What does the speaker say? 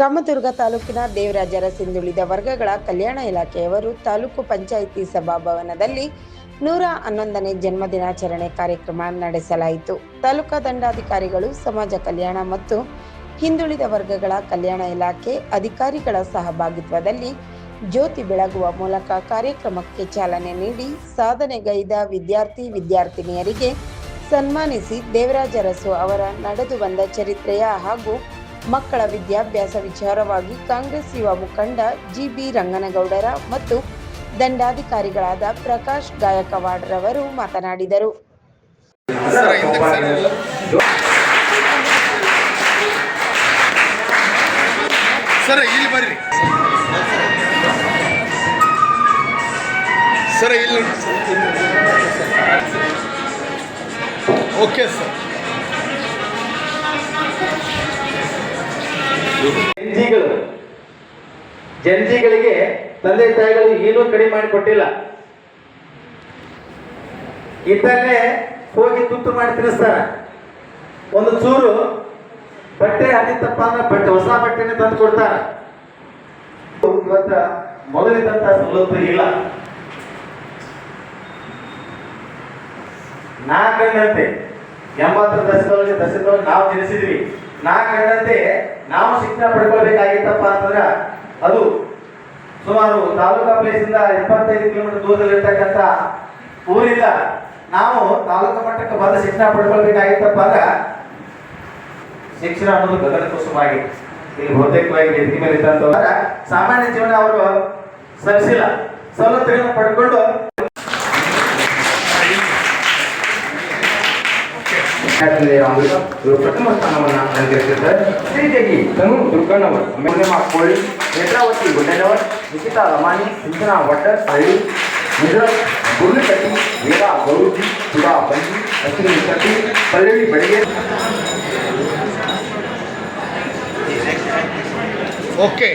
ರಾಮದುರ್ಗ ತಾಲೂಕಿನ ದೇವರಾಜ ಅರಸು ಹಿಂದುಳಿದ ವರ್ಗಗಳ ಕಲ್ಯಾಣ ಇಲಾಖೆಯವರು ತಾಲೂಕು ಪಂಚಾಯಿತಿ ಸಭಾಭವನದಲ್ಲಿ 111ನೇ ಜನ್ಮದಿನಾಚರಣೆ ಕಾರ್ಯಕ್ರಮ ನಡೆಸಲಾಯಿತು. ತಾಲೂಕಾ ದಂಡಾಧಿಕಾರಿಗಳು, ಸಮಾಜ ಕಲ್ಯಾಣ ಮತ್ತು ಹಿಂದುಳಿದ ವರ್ಗಗಳ ಕಲ್ಯಾಣ ಇಲಾಖೆ ಅಧಿಕಾರಿಗಳ ಸಹಭಾಗಿತ್ವದಲ್ಲಿ ಜ್ಯೋತಿ ಬೆಳಗುವ ಮೂಲಕ ಕಾರ್ಯಕ್ರಮಕ್ಕೆ ಚಾಲನೆ ನೀಡಿ ಸಾಧನೆಗೈದ ವಿದ್ಯಾರ್ಥಿನಿಯರಿಗೆ ಸನ್ಮಾನಿಸಿ ದೇವರಾಜ ಅರಸು ಅವರ ನಡೆದು ಬಂದ ಚರಿತ್ರೆಯ ಹಾಗೂ ಮಕ್ಕಳ ವಿದ್ಯಾಭ್ಯಾಸ ವಿಚಾರವಾಗಿ ಕಾಂಗ್ರೆಸ್ ಯುವ ಮುಖಂಡ ಜಿ.ಬಿ. ರಂಗನಗೌಡರ ಮತ್ತು ದಂಡಾಧಿಕಾರಿಗಳಾದ ಪ್ರಕಾಶ್ ಗಾಯಕವಾಡ್ ರವರು ಮಾತನಾಡಿದರು. Okay sir. ಜನಜಿಗಳಿಗೆ ತಂದೆ ತಾಯಿಗಳು ಏನೂ ಕಡಿಮೆ ಮಾಡಿಕೊಟ್ಟಿಲ್ಲ. ಇದ್ದಲ್ಲೇ ಹೋಗಿ ತುತ್ತು ಮಾಡಿ ತಿನ್ನಿಸ್ತಾರ. ಒಂದು ಚೂರು ಬಟ್ಟೆ ಹರಿತಪ್ಪ ಅಂದ್ರೆ ಹೊಸ ಬಟ್ಟೆನೆ ತಂದು ಕೊಡ್ತಾರ. ಇವತ್ತ ಮೊದಲಿದ್ದಂತ ಸವಲತ್ತು ಇಲ್ಲ. ನಾ ಕಂಡಂತೆ 80ರ ದಶಕದೊಳಗೆ ನಾವು ಜನಿಸಿದ್ವಿ. ನಾ ಕಂಡಂತೆ ನಾವು ಶಿಕ್ಷಣ ಪಡ್ಕೊಳ್ಬೇಕಾಗಿತ್ತಪ್ಪ ಅಂತಂದ್ರ ಅದು ಸುಮಾರು ತಾಲೂಕಾ ಪ್ಲೇಸಿಂದ 25 ಕಿಲೋಮೀಟರ್ ದೂರದಲ್ಲಿರ್ತಕ್ಕಂಥ ಊರಿಂದ ನಾವು ತಾಲೂಕಾ ಮಟ್ಟಕ್ಕೆ ಬಂದ ಶಿಕ್ಷಣ ಪಡ್ಕೊಳ್ಬೇಕಾಗಿತ್ತಪ್ಪ ಅಂದ್ರ ಶಿಕ್ಷಣ ಅನ್ನೋದು ಗಗನ ಕುಸುಮಾಗಿ ಇಲ್ಲಿ ಬಹುತೇಕವಾಗಿ ವೇದಿಕೆ ಮೇಲೆ ಇದ್ದಂತವರ ಸಾಮಾನ್ಯ ಜೀವನ ಅವರು ಸಲ್ಲಿಸಿಲ್ಲ. ಸವಲತ್ತುಗಳನ್ನು ಪಡ್ಕೊಂಡು ಪ್ರಥಮ ಸ್ಥಾನವನ್ನು ಅಲಂಕರಿಸಿದ್ದಾರೆ. ಶ್ರೀದೇವಿ ತನು ದುರ್ಗಣ್ಣವರ್, ಮೇಲ್ನೆಮ ಕೋಳಿ, ನೇತ್ರಾವತಿ ಗುಂಡನವರ್, ನಿಖಿತಾ ರಮಾನಿ, ಸಿಂಚನಾ ವಟ್ಟರ್ ಹಳ್ಳಿ, ಗುಜರಾತ್ ಗುರ್ಲಿಕಟ್ಟಿ, ವೇದಾ ಗೌರುಜಿ, ಸುಧಾ ಬಂಜಿ, ಅಶ್ವಿನಿ ಕಟ್ಟಿ, ಪಲ್ಲವಿ ಬೆಳಗ್ಗೆ. ಓಕೆ.